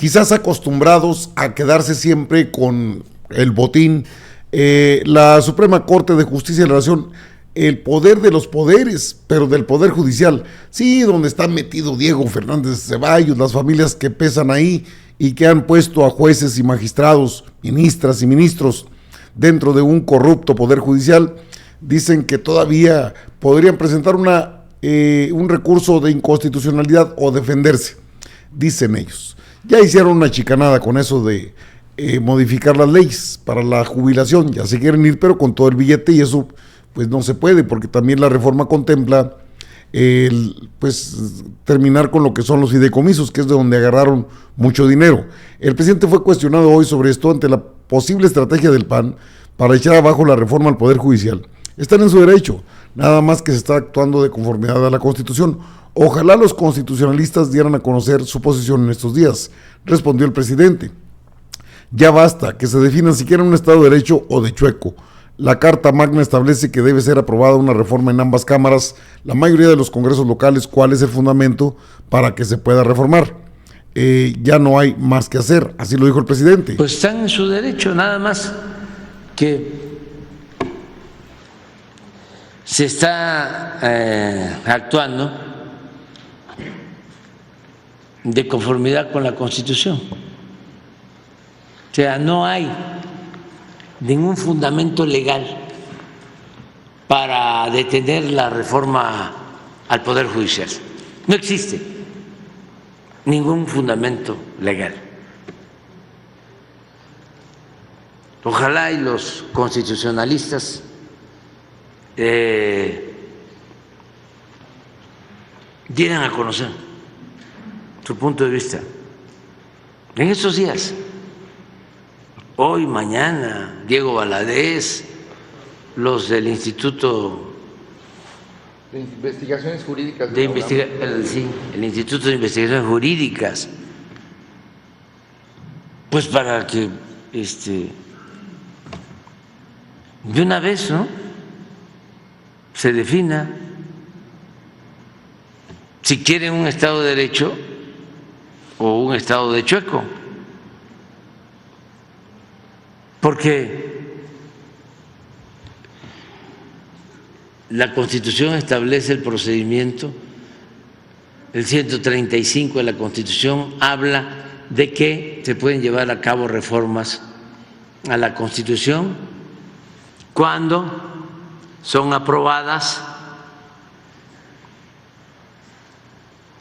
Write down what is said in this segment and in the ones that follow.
quizás acostumbrados a quedarse siempre con el botín. La Suprema Corte de Justicia de la Nación, el poder de los poderes, pero del Poder Judicial, sí, donde está metido Diego Fernández Ceballos, las familias que pesan ahí y que han puesto a jueces y magistrados, ministras y ministros dentro de un corrupto Poder Judicial, dicen que todavía podrían presentar un recurso de inconstitucionalidad o defenderse, dicen ellos. Ya hicieron una chicanada con eso de modificar las leyes para la jubilación, ya se quieren ir pero con todo el billete, y eso pues no se puede, porque también la reforma contempla pues terminar con lo que son los fideicomisos, que es de donde agarraron mucho dinero. El presidente fue cuestionado hoy sobre esto ante la posible estrategia del PAN para echar abajo la reforma al Poder Judicial. Están en su derecho, nada más que se está actuando de conformidad a la Constitución. Ojalá los constitucionalistas dieran a conocer su posición en estos días, respondió el presidente. Ya basta que se definan si quieren un Estado de Derecho o de chueco. La Carta Magna establece que debe ser aprobada una reforma en ambas cámaras, la mayoría de los congresos locales. ¿Cuál es el fundamento para que se pueda reformar? Ya no hay más que hacer, así lo dijo el presidente. Pues están en su derecho, nada más que se está actuando de conformidad con la Constitución. O sea, no hay ningún fundamento legal para detener la reforma al Poder Judicial. No existe ningún fundamento legal. Ojalá y los constitucionalistas dieran a conocer su punto de vista en estos días. Hoy, mañana, Diego Valadez, los del Instituto de Investigaciones Jurídicas. Sí, el Instituto de Investigaciones Jurídicas, pues para que de una vez, ¿no?, se defina si quieren un Estado de Derecho o un Estado de chueco. Porque la Constitución establece el procedimiento, el 135 de la Constitución habla de que se pueden llevar a cabo reformas a la Constitución cuando son aprobadas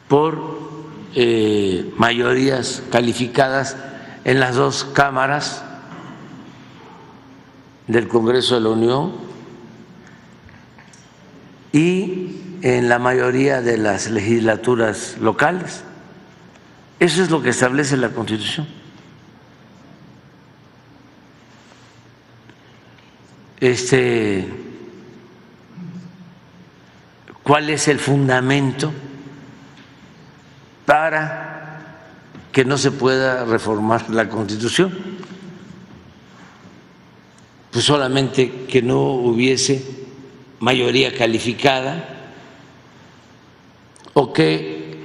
por mayorías calificadas en las dos cámaras del Congreso de la Unión y en la mayoría de las legislaturas locales. Eso es lo que establece la Constitución. ¿Cuál es el fundamento para que no se pueda reformar la Constitución? Pues solamente que no hubiese mayoría calificada o que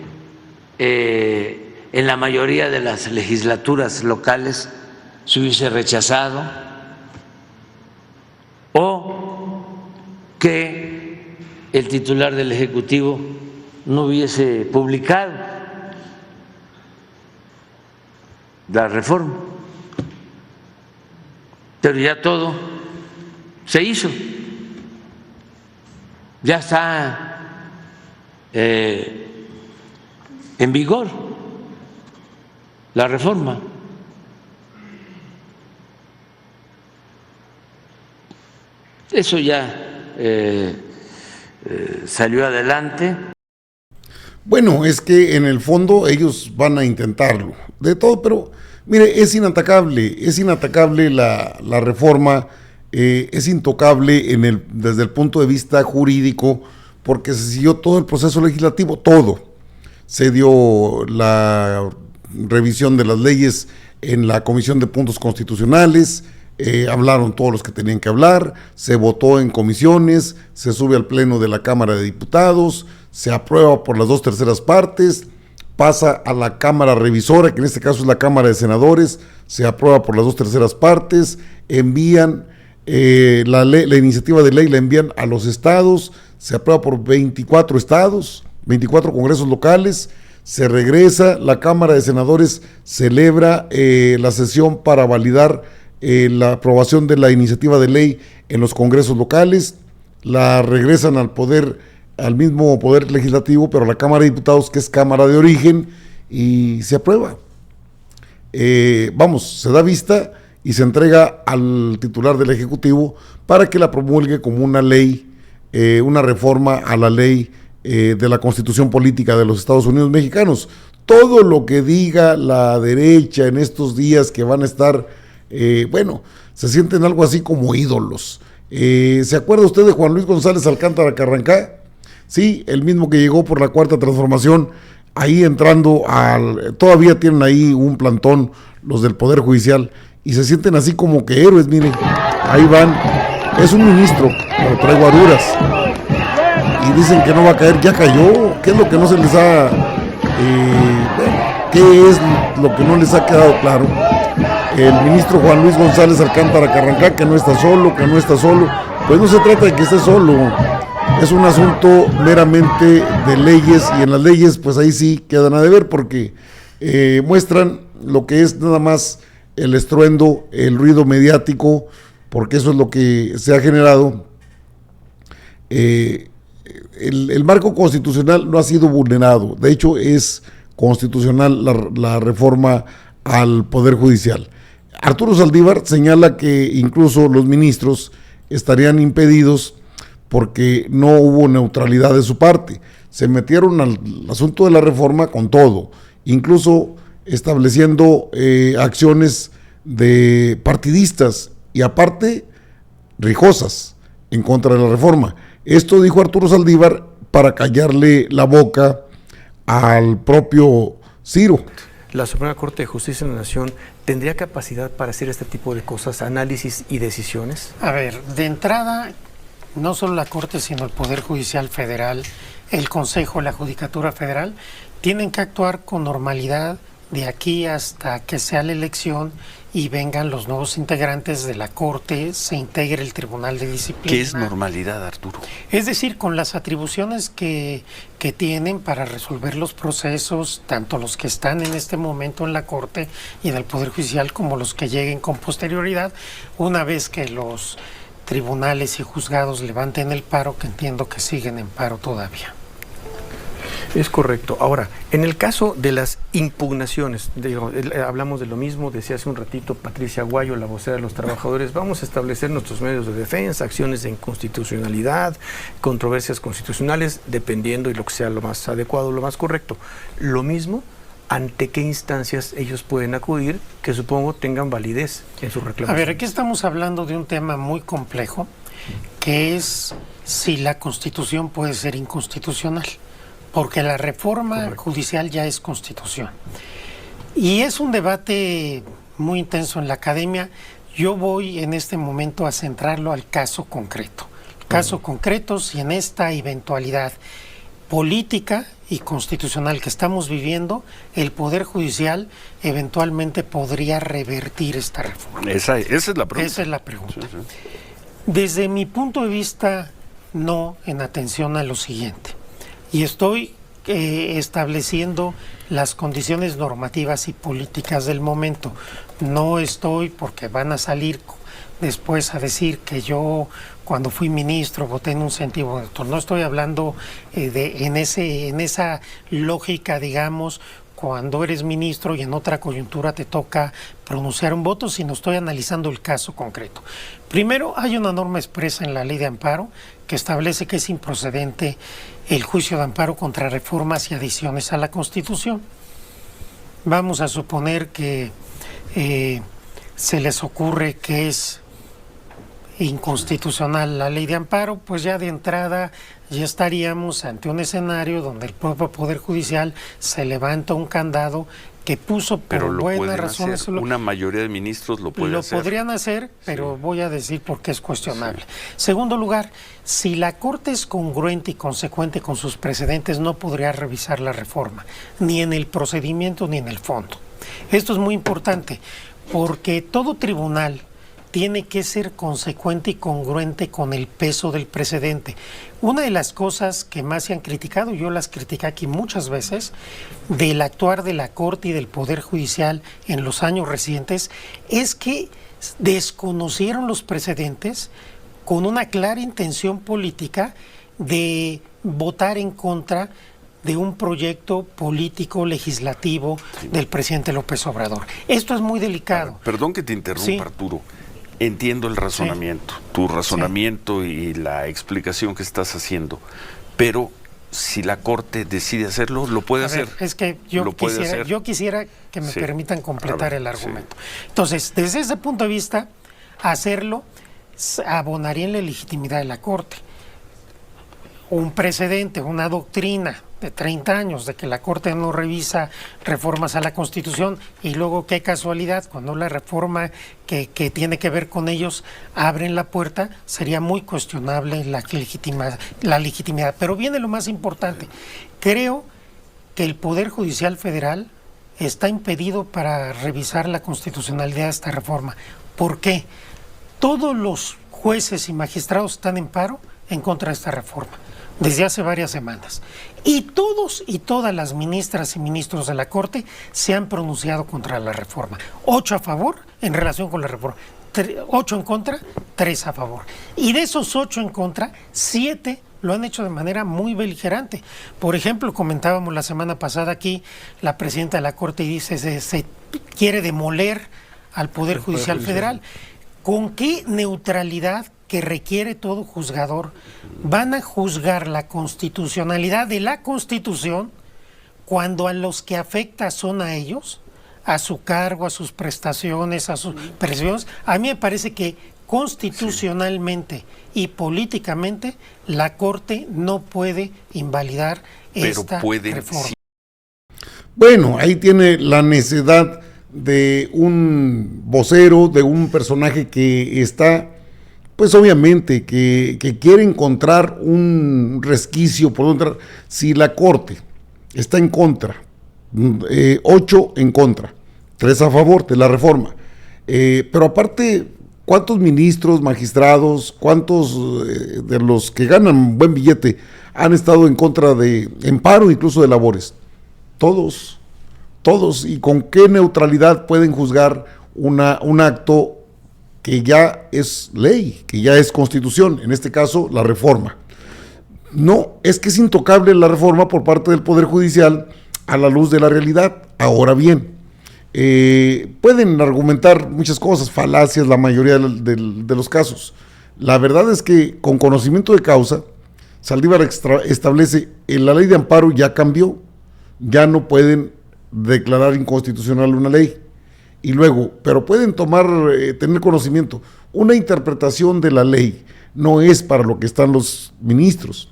en la mayoría de las legislaturas locales se hubiese rechazado o que el titular del Ejecutivo no hubiese publicado la reforma. Pero ya todo se hizo, ya está en vigor la reforma. Eso ya salió adelante. Bueno, es que en el fondo ellos van a intentarlo, de todo, pero mire, es inatacable la reforma, es intocable desde el punto de vista jurídico, porque se siguió todo el proceso legislativo, todo. Se dio la revisión de las leyes en la Comisión de Puntos Constitucionales, hablaron todos los que tenían que hablar, se votó en comisiones, se sube al pleno de la Cámara de Diputados, se aprueba por las 2/3 partes, pasa a la Cámara Revisora, que en este caso es la Cámara de Senadores, se aprueba por las 2/3 partes, envían la iniciativa de ley, la envían a los estados, se aprueba por 24 estados, 24 congresos locales, se regresa, la Cámara de Senadores celebra la sesión para validar la aprobación de la iniciativa de ley en los congresos locales, la regresan al mismo poder legislativo, pero a la Cámara de Diputados, que es Cámara de origen, y se aprueba. Se da vista y se entrega al titular del Ejecutivo para que la promulgue como una ley, una reforma a la ley de la Constitución Política de los Estados Unidos Mexicanos. Todo lo que diga la derecha en estos días que van a estar, se sienten algo así como ídolos. ¿Se acuerda usted de Juan Luis González Alcántara Carrancá? Sí, el mismo que llegó por la Cuarta Transformación, ahí entrando todavía tienen ahí un plantón los del Poder Judicial y se sienten así como que héroes, miren, ahí van, es un ministro, pero trae guaruras y dicen que no va a caer, ya cayó. ¿Qué es lo que no se les ha, qué es lo que no les ha quedado claro? El ministro Juan Luis González Alcántara Carrancá, que no está solo, pues no se trata de que esté solo, es un asunto meramente de leyes, y en las leyes pues ahí sí quedan a deber, porque muestran lo que es nada más el estruendo, el ruido mediático, porque eso es lo que se ha generado. El marco constitucional no ha sido vulnerado, de hecho es constitucional la reforma al Poder Judicial. Arturo Saldívar señala que incluso los ministros estarían impedidos porque no hubo neutralidad de su parte. Se metieron al asunto de la reforma con todo, incluso estableciendo acciones de partidistas y aparte rijosas en contra de la reforma. Esto dijo Arturo Saldívar para callarle la boca al propio Ciro. La Suprema Corte de Justicia de la Nación tendría capacidad para hacer este tipo de cosas, análisis y decisiones. A ver, de entrada, no solo la Corte, sino el Poder Judicial Federal, el Consejo, la Judicatura Federal, tienen que actuar con normalidad de aquí hasta que sea la elección y vengan los nuevos integrantes de la Corte, se integre el Tribunal de Disciplina. ¿Qué es normalidad, Arturo? Es decir, con las atribuciones que tienen para resolver los procesos, tanto los que están en este momento en la Corte y en el Poder Judicial, como los que lleguen con posterioridad, una vez que los tribunales y juzgados levanten el paro, que entiendo que siguen en paro todavía. Es correcto. Ahora, en el caso de las impugnaciones, hablamos de lo mismo, decía hace un ratito Patricia Aguayo, la vocera de los trabajadores, vamos a establecer nuestros medios de defensa, acciones de inconstitucionalidad, controversias constitucionales, dependiendo y lo que sea lo más adecuado, lo más correcto. Lo mismo, ¿ante qué instancias ellos pueden acudir que supongo tengan validez en su reclamación? A ver, aquí estamos hablando de un tema muy complejo, que es si la Constitución puede ser inconstitucional. Porque la reforma judicial ya es constitución. Y es un debate muy intenso en la academia. Yo voy en este momento a centrarlo al caso concreto. Caso concreto, si en esta eventualidad política y constitucional que estamos viviendo, el Poder Judicial eventualmente podría revertir esta reforma. Esa es la pregunta. Esa es la pregunta. Sí, sí. Desde mi punto de vista, no, en atención a lo siguiente. Y estoy estableciendo las condiciones normativas y políticas del momento. No estoy, porque van a salir después a decir que yo cuando fui ministro voté en un sentido. No estoy hablando en esa lógica, digamos, cuando eres ministro y en otra coyuntura te toca pronunciar un voto, sino estoy analizando el caso concreto. Primero, hay una norma expresa en la Ley de Amparo que establece que es improcedente el juicio de amparo contra reformas y adiciones a la Constitución. Vamos a suponer que se les ocurre que es inconstitucional la Ley de Amparo, pues ya de entrada ya estaríamos ante un escenario donde el propio Poder Judicial se levanta un candado que puso por Pero lo buenas pueden razones. hacer. Una mayoría de ministros lo puede hacer. Lo podrían hacer, pero voy a decir por qué es cuestionable. Segundo lugar, si la Corte es congruente y consecuente con sus precedentes, no podría revisar la reforma, ni en el procedimiento ni en el fondo. Esto es muy importante, porque todo tribunal tiene que ser consecuente y congruente con el peso del precedente. Una de las cosas que más se han criticado, yo las critiqué aquí muchas veces, del actuar de la Corte y del Poder Judicial en los años recientes, es que desconocieron los precedentes con una clara intención política de votar en contra de un proyecto político legislativo del presidente López Obrador. Esto es muy delicado. Perdón que te interrumpa, Arturo. Entiendo el razonamiento, tu razonamiento y la explicación que estás haciendo, pero si la Corte decide hacerlo, lo puede hacer. Es que yo quisiera que me permitan completar el argumento. Entonces, desde ese punto de vista, hacerlo abonaría en la legitimidad de la Corte. Un precedente, una doctrina de 30 años de que la Corte no revisa reformas a la Constitución y luego qué casualidad, cuando la reforma que tiene que ver con ellos abren la puerta, sería muy cuestionable la legitimidad. Pero viene lo más importante. Creo que el Poder Judicial Federal está impedido para revisar la constitucionalidad de esta reforma. ¿Por qué? Todos los jueces y magistrados están en paro en contra de esta reforma desde hace varias semanas. Y todos y todas las ministras y ministros de la Corte se han pronunciado contra la reforma. 8 a favor en relación con la reforma. 8 en contra, 3 a favor. Y de esos 8 en contra, 7 lo han hecho de manera muy beligerante. Por ejemplo, comentábamos la semana pasada aquí, la presidenta de la Corte dice se quiere demoler al Poder Judicial Federal. ¿Con qué neutralidad que requiere todo juzgador van a juzgar la constitucionalidad de la Constitución cuando a los que afecta son a ellos, a su cargo, a sus prestaciones, a sus presiones? A mí me parece que constitucionalmente y políticamente la Corte no puede invalidar esta reforma. Bueno, ahí tiene la necedad de un vocero, de un personaje que está, pues obviamente, que quiere encontrar un resquicio por donde. Si la Corte está en contra, 8 en contra, 3 a favor de la reforma, pero aparte, ¿cuántos ministros, magistrados, cuántos de los que ganan buen billete han estado en contra en paro incluso de labores? Todos, y con qué neutralidad pueden juzgar un acto que ya es ley, que ya es constitución, en este caso la reforma. No, es que es intocable la reforma por parte del Poder Judicial a la luz de la realidad. Ahora bien, pueden argumentar muchas cosas, falacias la mayoría de los casos. La verdad es que con conocimiento de causa, Saldívar establece en la ley de amparo ya cambió, ya no pueden declarar inconstitucional una ley. Y luego, pero pueden tener conocimiento. Una interpretación de la ley no es para lo que están los ministros.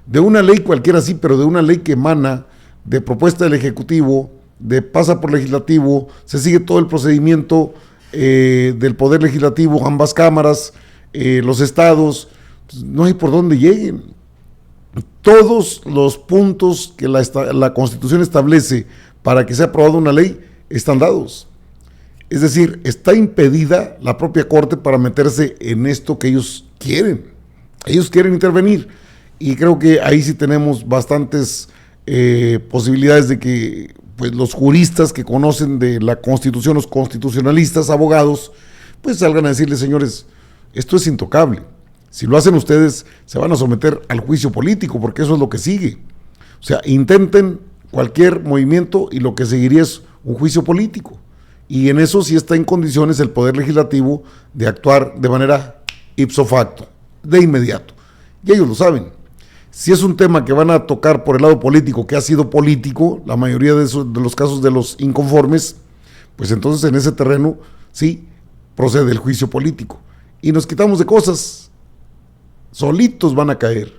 De una ley cualquiera sí, pero de una ley que emana de propuesta del Ejecutivo, pasa por Legislativo, se sigue todo el procedimiento del Poder Legislativo, ambas cámaras, los estados, pues no hay por dónde lleguen. Todos los puntos que la Constitución establece para que sea aprobada una ley están dados. Es decir, está impedida la propia Corte para meterse en esto que ellos quieren. Ellos quieren intervenir. Y creo que ahí sí tenemos bastantes posibilidades de que pues, los juristas que conocen de la Constitución, los constitucionalistas, abogados, pues salgan a decirles, señores, esto es intocable. Si lo hacen ustedes, se van a someter al juicio político, porque eso es lo que sigue. O sea, intenten cualquier movimiento y lo que seguiría es un juicio político. Y en eso sí está en condiciones el Poder Legislativo de actuar de manera ipso facto, de inmediato. Y ellos lo saben. Si es un tema que van a tocar por el lado político, que ha sido político, la mayoría de los casos de los inconformes, pues entonces en ese terreno sí procede el juicio político. Y nos quitamos de cosas, solitos van a caer.